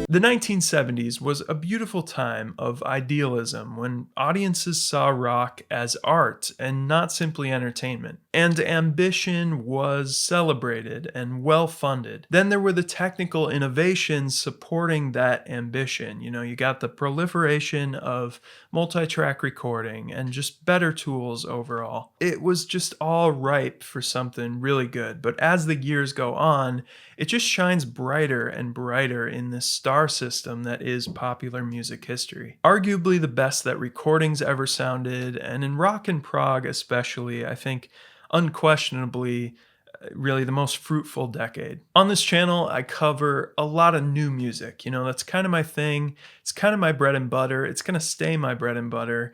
The 1970s was a beautiful time of idealism when audiences saw rock as art and not simply entertainment. And ambition was celebrated and well funded. Then there were the technical innovations supporting that ambition. You got the proliferation of multi track recording and just better tools overall. It was just all ripe for something really good. But as the years go on, it just shines brighter and brighter in this star system that is popular music history. Arguably the best that recordings ever sounded, and in rock and prog especially, I think unquestionably really the most fruitful decade. On this channel, I cover a lot of new music. That's kind of my thing. It's kind of my bread and butter. It's going to stay my bread and butter.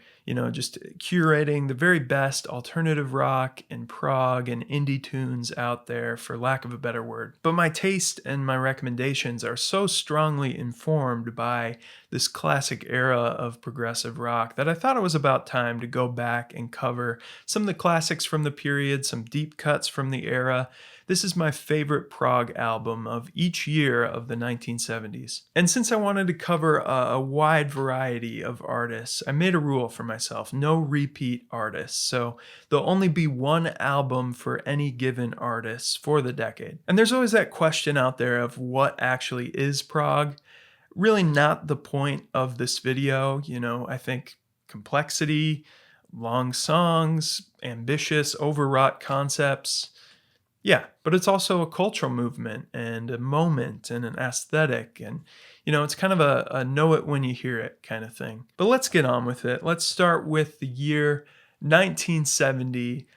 Just curating the very best alternative rock and prog and indie tunes out there, for lack of a better word. But my taste and my recommendations are so strongly informed by this classic era of progressive rock that I thought it was about time to go back and cover some of the classics from the period, some deep cuts from the era. This is my favorite prog album of each year of the 1970s. And since I wanted to cover a wide variety of artists, I made a rule for myself: no repeat artists. So there'll only be one album for any given artist for the decade. And there's always that question out there of what actually is prog. Really not the point of this video. I think complexity, long songs, ambitious, overwrought concepts. Yeah, but it's also a cultural movement and a moment and an aesthetic. And, it's kind of a know it when you hear it kind of thing. But let's get on with it. Let's start with the year 1970.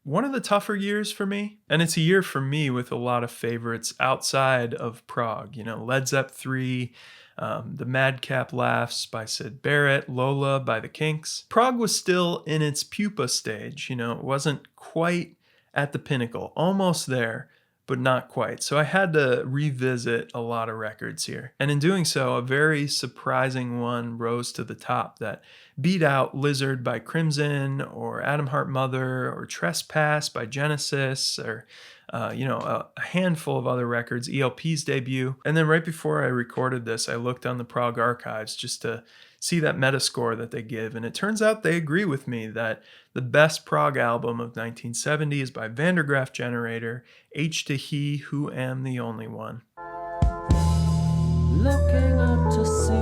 One of the tougher years for me. And it's a year for me with a lot of favorites outside of prog. Led Zepp 3, the Madcap Laughs by Syd Barrett, Lola by the Kinks. Prog was still in its pupa stage. It wasn't quite at the pinnacle, almost there, but not quite. So I had to revisit a lot of records here. And in doing so, a very surprising one rose to the top that beat out Lizard by Crimson, or Atom Heart Mother, or Trespass by Genesis, or a handful of other records, ELP's debut. And then right before I recorded this, I looked on the Prog archives just to see that Metascore that they give. And it turns out they agree with me that the best prog album of 1970 is by Vandergraaf Generator, H to He Who Am the Only One. Looking up to see.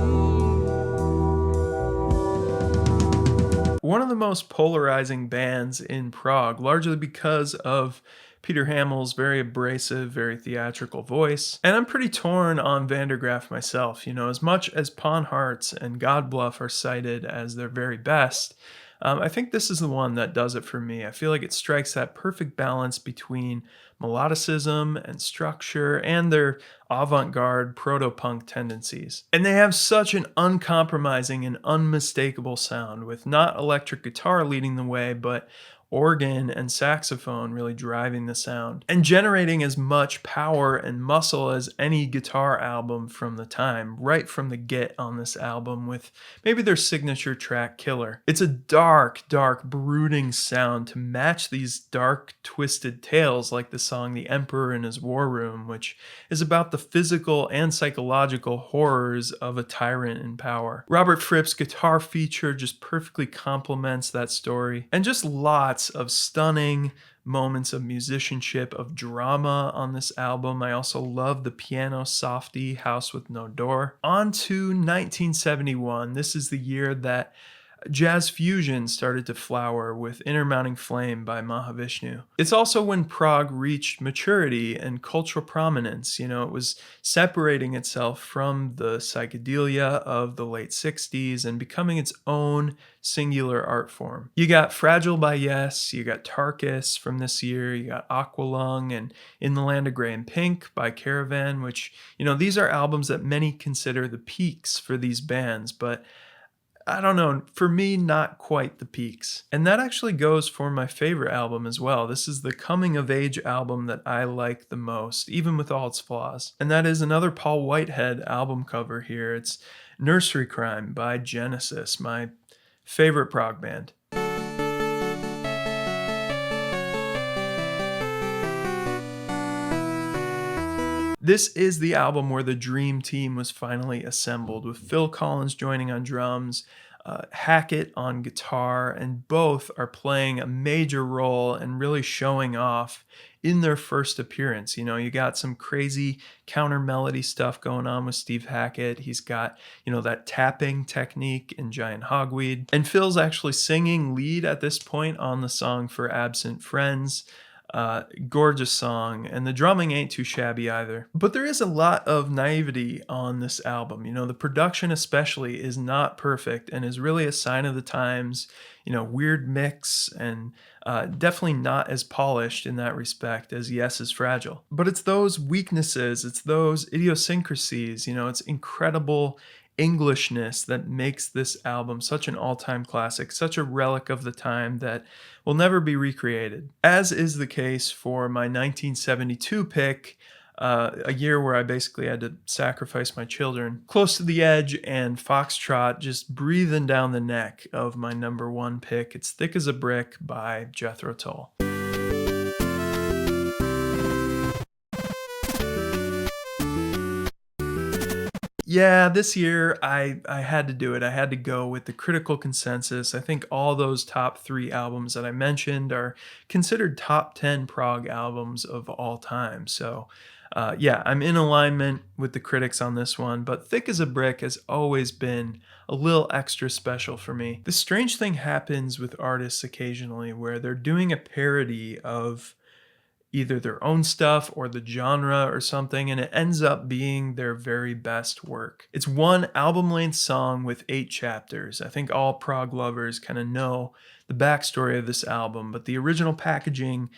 One of the most polarizing bands in prog, largely because of Peter Hamill's very abrasive, very theatrical voice. And I'm pretty torn on Vandergraaf myself. As much as Pawn Hearts and God Bluff are cited as their very best, I think this is the one that does it for me. I feel like it strikes that perfect balance between melodicism and structure and their avant-garde proto-punk tendencies. And they have such an uncompromising and unmistakable sound, with not electric guitar leading the way, but organ and saxophone really driving the sound and generating as much power and muscle as any guitar album from the time, right from the get on this album, with maybe their signature track, Killer. It's a dark, brooding sound to match these dark, twisted tales like the song The Emperor in His War Room, which is about the physical and psychological horrors of a tyrant in power. Robert Fripp's guitar feature just perfectly complements that story, and just lots of stunning moments of musicianship, of drama on this album. I also love the piano softy House with No Door. On to 1971. This is the year that jazz fusion started to flower with Inner Mounting Flame by Mahavishnu. It's also when prog reached maturity and cultural prominence. It was separating itself from the psychedelia of the late 60s and becoming its own singular art form. You got Fragile by Yes, you got Tarkus from this year, you got Aqualung and In the Land of Grey and Pink by Caravan, which, these are albums that many consider the peaks for these bands, but I don't know, for me, not quite the peaks. And that actually goes for my favorite album as well. This is the coming of age album that I like the most, even with all its flaws. And that is another Paul Whitehead album cover here. It's Nursery Crime by Genesis, my favorite prog band. This is the album where the dream team was finally assembled, with Phil Collins joining on drums, Hackett on guitar, and both are playing a major role and really showing off in their first appearance. You know, you got some crazy counter melody stuff going on with Steve Hackett. He's got, that tapping technique in Giant Hogweed. And Phil's actually singing lead at this point on the song For Absent Friends. Gorgeous song, and the drumming ain't too shabby either. But there is a lot of naivety on this album. The production especially is not perfect and is really a sign of the times. Weird mix, and definitely not as polished in that respect as Yes is Fragile. But it's those weaknesses, it's those idiosyncrasies, it's incredible Englishness that makes this album such an all-time classic, such a relic of the time that will never be recreated. As is the case for my 1972 pick, a year where I basically had to sacrifice my children. Close to the Edge and Foxtrot just breathing down the neck of my number one pick. It's Thick as a Brick by Jethro Tull. Yeah, this year I had to do it. I had to go with the critical consensus. I think all those top 3 albums that I mentioned are considered top 10 prog albums of all time. So, yeah, I'm in alignment with the critics on this one, but Thick as a Brick has always been a little extra special for me. The strange thing happens with artists occasionally where they're doing a parody of either their own stuff or the genre or something, and it ends up being their very best work. It's one album-length song with 8 chapters. I think all prog lovers kind of know the backstory of this album, but the original packaging,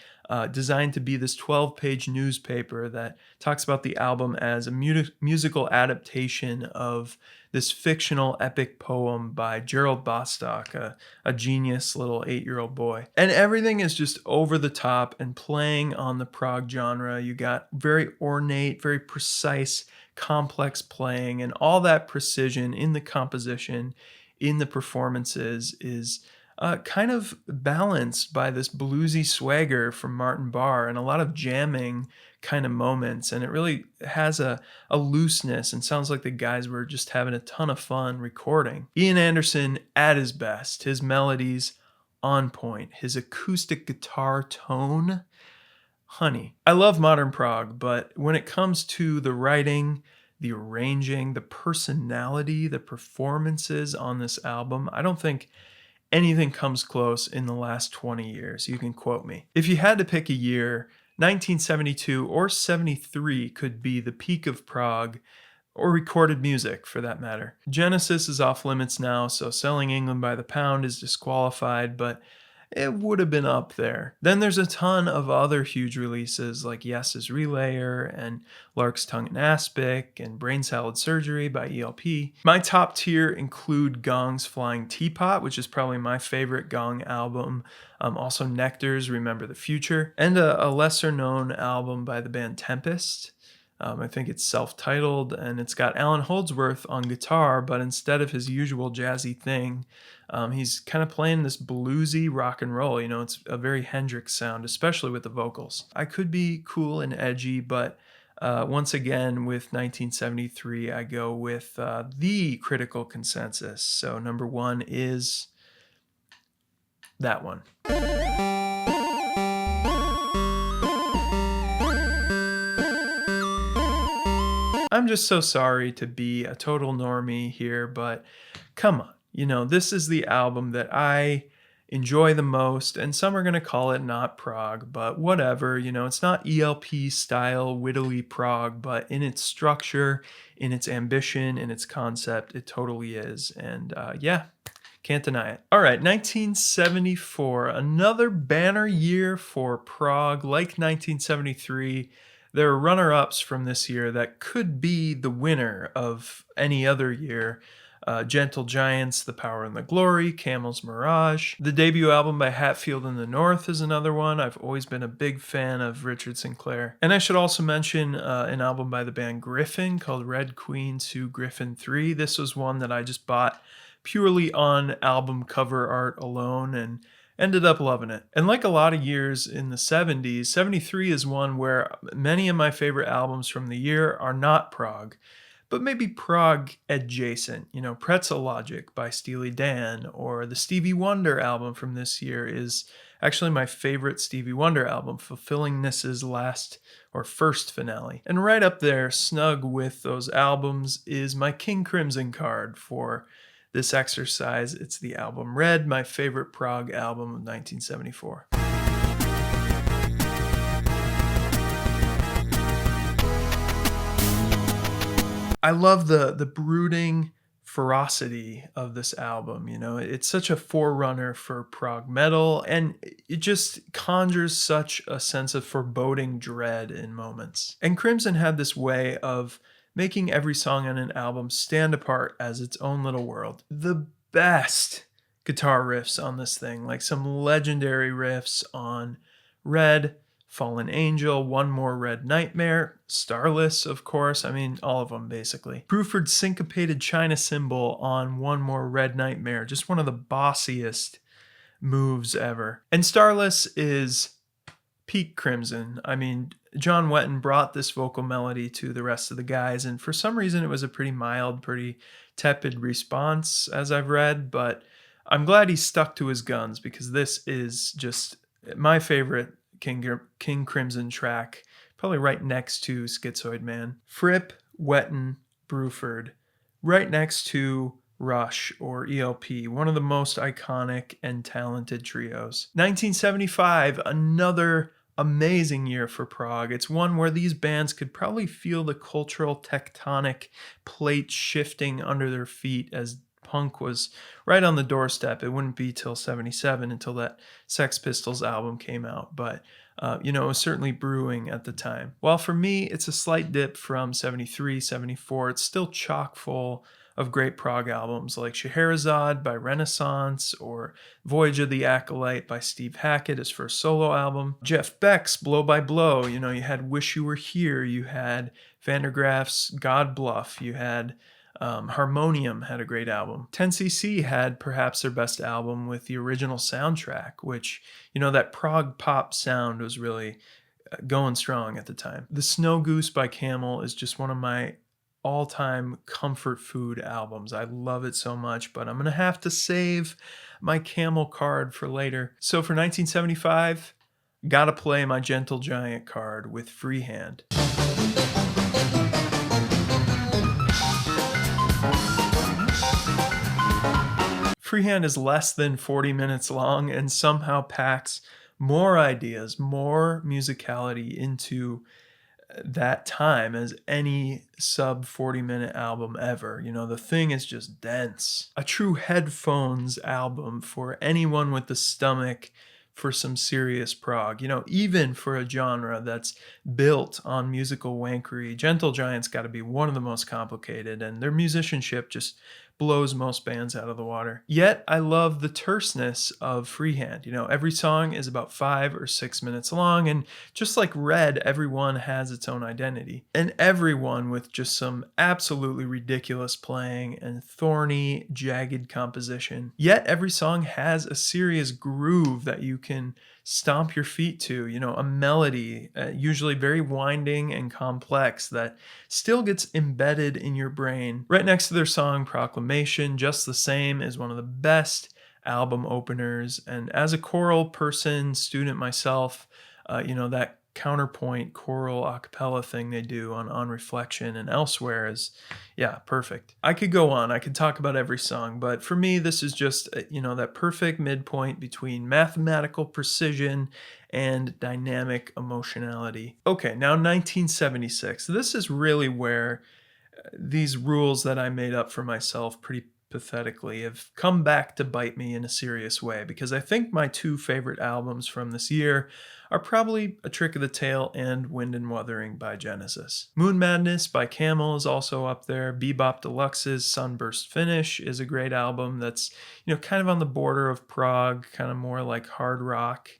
designed to be this 12-page newspaper that talks about the album as a musical adaptation of this fictional epic poem by Gerald Bostock, a genius little 8-year-old boy. And everything is just over the top and playing on the prog genre. You got very ornate, very precise, complex playing, and all that precision in the composition, in the performances is kind of balanced by this bluesy swagger from Martin Barr and a lot of jamming kind of moments. And it really has a looseness and sounds like the guys were just having a ton of fun recording. Ian Anderson at his best, his melodies on point, his acoustic guitar tone, honey. I love modern prog, but when it comes to the writing, the arranging, the personality, the performances on this album, I don't think anything comes close in the last 20 years. You can quote me. If you had to pick a year, 1972 or 73 could be the peak of prog, or recorded music for that matter. Genesis is off limits now, so Selling England by the Pound is disqualified, but it would have been up there. Then there's a ton of other huge releases like Yes's Relayer and Lark's Tongue and Aspic and Brain Salad Surgery by ELP. My top tier include Gong's Flying Teapot, which is probably my favorite Gong album. Also Nectar's Remember the Future, and a lesser known album by the band Tempest. I think it's self-titled, and it's got Alan Holdsworth on guitar, but instead of his usual jazzy thing, he's kind of playing this bluesy rock and roll. It's a very Hendrix sound, especially with the vocals. I could be cool and edgy, but once again, with 1973, I go with the critical consensus. So number 1 is that one. I'm just so sorry to be a total normie here, but come on. This is the album that I enjoy the most, and some are going to call it not prog, but whatever. It's not ELP style wittily prog, but in its structure, in its ambition, in its concept, it totally is. And yeah, can't deny it. All right, 1974, another banner year for prog. Like 1973, there are runner-ups from this year that could be the winner of any other year. Gentle Giants, The Power and the Glory, Camel's Mirage. The debut album by Hatfield in the North is another one. I've always been a big fan of Richard Sinclair. And I should also mention an album by the band Griffin called Red Queen Sue Griffin 3. This was one that I just bought purely on album cover art alone, and Ended up loving it. And like a lot of years in the 70s, 73 is one where many of my favorite albums from the year are not prog, but maybe prog adjacent. Pretzel Logic by Steely Dan, or the Stevie Wonder album from this year is actually my favorite Stevie Wonder album, Fulfillingness's last or first finale. And right up there, snug with those albums, is my King Crimson card for this exercise. It's the album Red, my favorite prog album of 1974. I love the brooding ferocity of this album. It's such a forerunner for prog metal, and it just conjures such a sense of foreboding dread in moments. And Crimson had this way of making every song on an album stand apart as its own little world. The best guitar riffs on this thing, like some legendary riffs on Red, Fallen Angel, One More Red Nightmare, Starless, of course. All of them, basically. Bruford's syncopated China cymbal on One More Red Nightmare, just one of the bossiest moves ever. And Starless is peak Crimson. John Wetton brought this vocal melody to the rest of the guys, and for some reason it was a pretty mild, pretty tepid response, as I've read, but I'm glad he stuck to his guns, because this is just my favorite King Crimson track, probably right next to Schizoid Man. Fripp, Wetton, Bruford, right next to Rush or ELP, one of the most iconic and talented trios. 1975, another amazing year for prog. It's one where these bands could probably feel the cultural tectonic plate shifting under their feet as punk was right on the doorstep. It wouldn't be till 77 until that Sex Pistols album came out, but it was certainly brewing at the time. While for me, it's a slight dip from 73, 74. It's still chock full of great prog albums like Scheherazade by Renaissance, or Voyage of the Acolyte by Steve Hackett, his first solo album. Jeff Beck's Blow by Blow. You had Wish You Were Here. You had Van der Graaf's God Bluff. You had Harmonium had a great album. 10cc had perhaps their best album with the original soundtrack, which, that prog pop sound was really going strong at the time. The Snow Goose by Camel is just one of my all-time comfort food albums. I love it so much, but I'm going to have to save my Camel card for later. So for 1975, gotta play my Gentle Giant card with Freehand. Freehand is less than 40 minutes long and somehow packs more ideas, more musicality into that time as any sub 40-minute album ever. The thing is just dense. A true headphones album for anyone with the stomach for some serious prog. Even for a genre that's built on musical wankery, Gentle Giant's got to be one of the most complicated, and their musicianship just blows most bands out of the water. Yet I love the terseness of Freehand. Every song is about 5 or 6 minutes long, and just like Red, everyone has its own identity. And everyone with just some absolutely ridiculous playing and thorny, jagged composition. Yet every song has a serious groove that you can stomp your feet to, a melody, usually very winding and complex, that still gets embedded in your brain. Right next to their song Proclamation, Just the Same is one of the best album openers. And as a choral person, student myself, that counterpoint choral a cappella thing they do on Reflection and elsewhere is, perfect. I could go on. I could talk about every song, but for me, this is just, that perfect midpoint between mathematical precision and dynamic emotionality. Okay, now 1976. This is really where these rules that I made up for myself pretty pathetically have come back to bite me in a serious way, because I think my two favorite albums from this year are probably A Trick of the Tail and Wind and Wuthering by Genesis. Moon Madness by Camel is also up there. Bebop Deluxe's Sunburst Finish is a great album that's, kind of on the border of prog, kind of more like hard rock.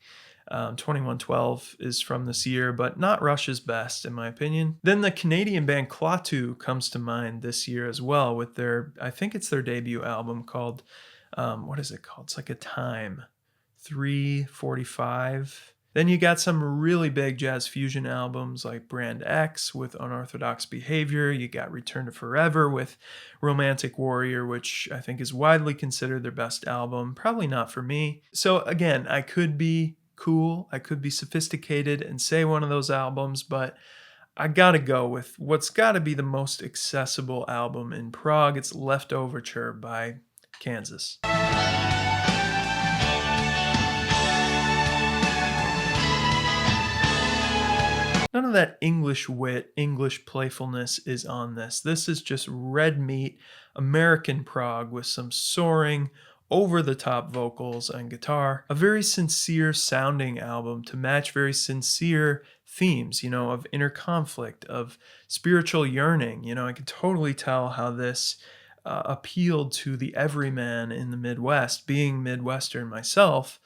2112 is from this year, but not Rush's best, in my opinion. Then the Canadian band Klaatu comes to mind this year as well, with I think it's their debut album called, what is it called? It's like a time 3:45. Then you got some really big jazz fusion albums like Brand X with Unorthodox Behavior. You got Return to Forever with Romantic Warrior, which I think is widely considered their best album. Probably not for me. So again, I could be cool, I could be sophisticated and say one of those albums, but I gotta go with what's gotta be the most accessible album in prog. It's Leftoverture by Kansas. None of that English wit, English playfulness is on this. This is just red meat, American prog with some soaring, over the top vocals and guitar. A very sincere sounding album to match very sincere themes, of inner conflict, of spiritual yearning. I could totally tell how this appealed to the everyman in the Midwest, being Midwestern myself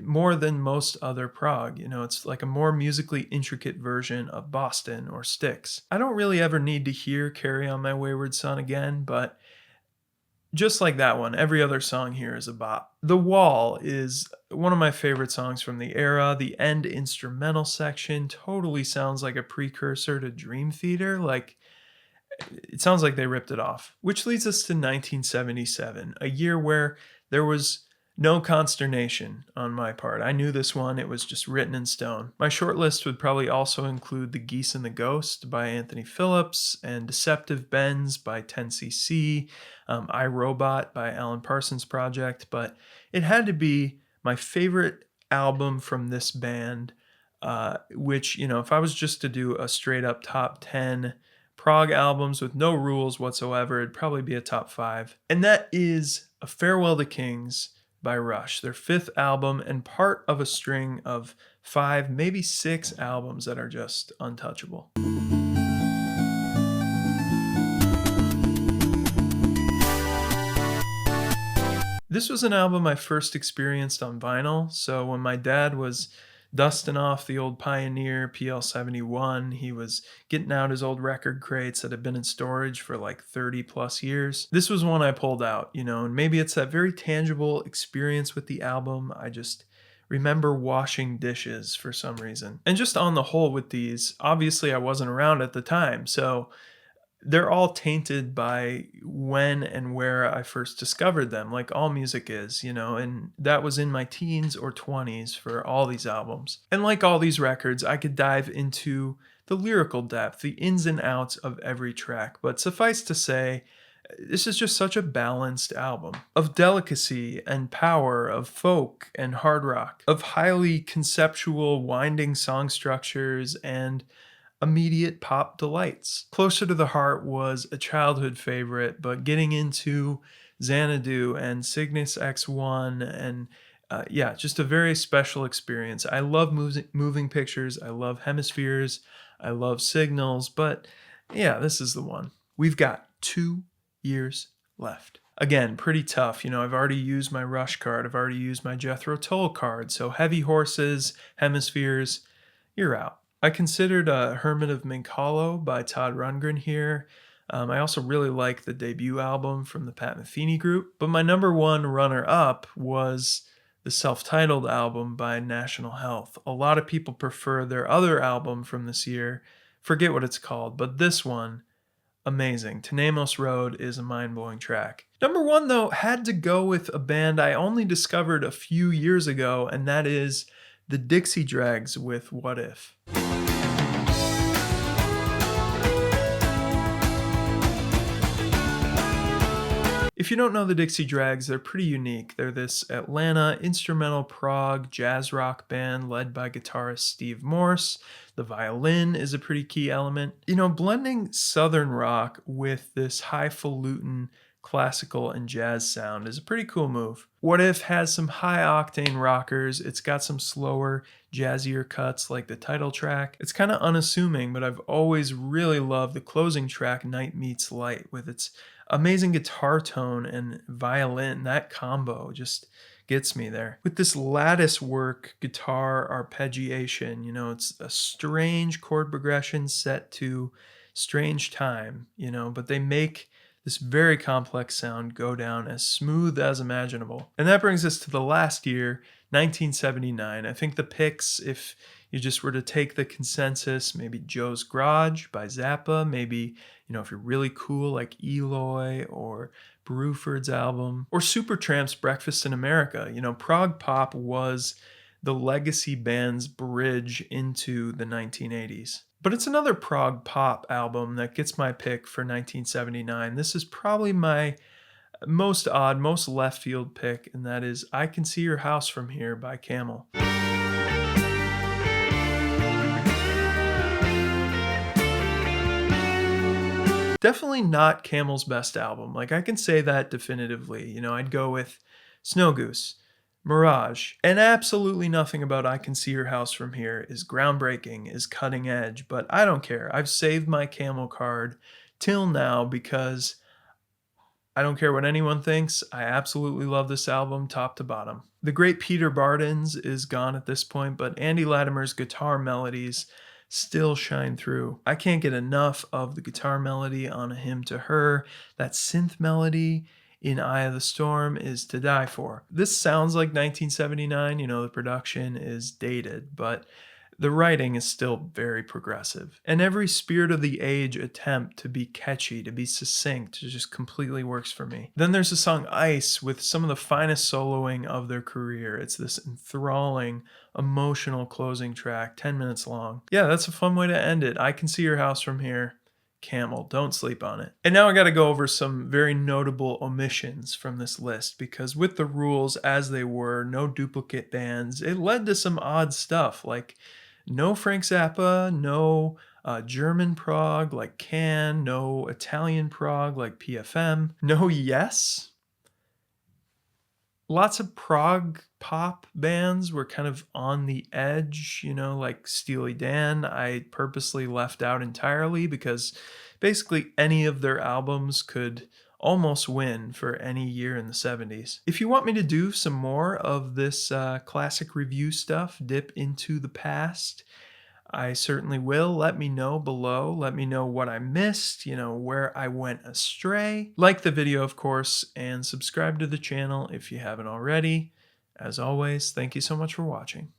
more than most other prog. It's like a more musically intricate version of Boston or Styx. I don't really ever need to hear Carrie on My Wayward Son again, but just like that one, every other song here is a bop. The Wall is one of my favorite songs from the era. The end instrumental section totally sounds like a precursor to Dream Theater. Like, it sounds like they ripped it off. Which leads us to 1977, a year where there was no consternation on my part. I knew this one, it was just written in stone. My short list would probably also include The Geese and the Ghost by Anthony Phillips and Deceptive Bends by 10cc, I, Robot by Alan Parsons Project, but it had to be my favorite album from this band, which, if I was just to do a straight up top 10 prog albums with no rules whatsoever, it'd probably be a top 5. And that is A Farewell to Kings by Rush, their 5th album and part of a string of 5, maybe 6 albums that are just untouchable. This was an album I first experienced on vinyl, so when my dad was dusting off the old Pioneer PL71. He was getting out his old record crates that had been in storage for like 30 plus years. This was one I pulled out, and maybe it's that very tangible experience with the album. I just remember washing dishes for some reason. And just on the whole with these, obviously I wasn't around at the time, so they're all tainted by when and where I first discovered them, like all music is, and that was in my teens or 20s for all these albums. And like all these records, I could dive into the lyrical depth, the ins and outs of every track, but suffice to say, this is just such a balanced album of delicacy and power, of folk and hard rock, of highly conceptual, winding song structures and immediate pop delights. Closer to the Heart was a childhood favorite, but getting into Xanadu and Cygnus X1 and just a very special experience. I love moving pictures. I love hemispheres. I love signals, but this is the one. We've got 2 years left. Again, pretty tough. I've already used my Rush card. I've already used my Jethro Tull card. So Heavy Horses, Hemispheres, you're out. I considered Hermit of Minkhalo by Todd Rundgren here. I also really like the debut album from the Pat Metheny group, but my number one runner-up was the self-titled album by National Health. A lot of people prefer their other album from this year, forget what it's called, but this one, amazing. Tenemos Road is a mind-blowing track. Number one, though, had to go with a band I only discovered a few years ago, and that is the Dixie Dregs with What If. If you don't know the Dixie Dregs, they're pretty unique. They're this Atlanta instrumental prog jazz rock band led by guitarist Steve Morse. The violin is a pretty key element. Blending southern rock with this highfalutin classical and jazz sound is a pretty cool move. What If has some high octane rockers. It's got some slower, jazzier cuts like the title track. It's kind of unassuming, but I've always really loved the closing track, Night Meets Light, with its amazing guitar tone and violin. That combo just gets me there. With this lattice work guitar arpeggiation, it's a strange chord progression set to strange time, but they make this very complex sound go down as smooth as imaginable. And that brings us to the last year, 1979. I think the picks, if you just were to take the consensus, maybe Joe's Garage by Zappa, maybe, if you're really cool like Eloy or Bruford's album, or Supertramp's Breakfast in America. Prog pop was the legacy band's bridge into the 1980s. But it's another prog pop album that gets my pick for 1979. This is probably my most odd, most left field pick, and that is I Can See Your House From Here by Camel. Definitely not Camel's best album. I can say that definitively. I'd go with Snow Goose, Mirage, and absolutely nothing about I Can See Your House From Here is groundbreaking, is cutting edge, but I don't care. I've saved my Camel card till now because I don't care what anyone thinks. I absolutely love this album top to bottom. The great Peter Bardens is gone at this point, but Andy Latimer's guitar melodies still shine through. I can't get enough of the guitar melody on A Hymn to Her. That synth melody in Eye of the Storm is to die for. This sounds like 1979, the production is dated, but the writing is still very progressive. And every Spirit of the Age attempt to be catchy, to be succinct, just completely works for me. Then there's the song Ice with some of the finest soloing of their career. It's this enthralling, emotional closing track, 10 minutes long. Yeah, that's a fun way to end it. I Can See Your House From Here. Camel, don't sleep on it. And now I got to go over some very notable omissions from this list because with the rules as they were, no duplicate bands, it led to some odd stuff like no Frank Zappa, no German prog like Can, no Italian prog like PFM, no Yes. Lots of prog pop bands were kind of on the edge, like Steely Dan. I purposely left out entirely because basically any of their albums could almost win for any year in the 70s. If you want me to do some more of this classic review stuff, dip into the past, I certainly will. Let me know below. Let me know what I missed, where I went astray. Like the video, of course, and subscribe to the channel if you haven't already. As always, thank you so much for watching.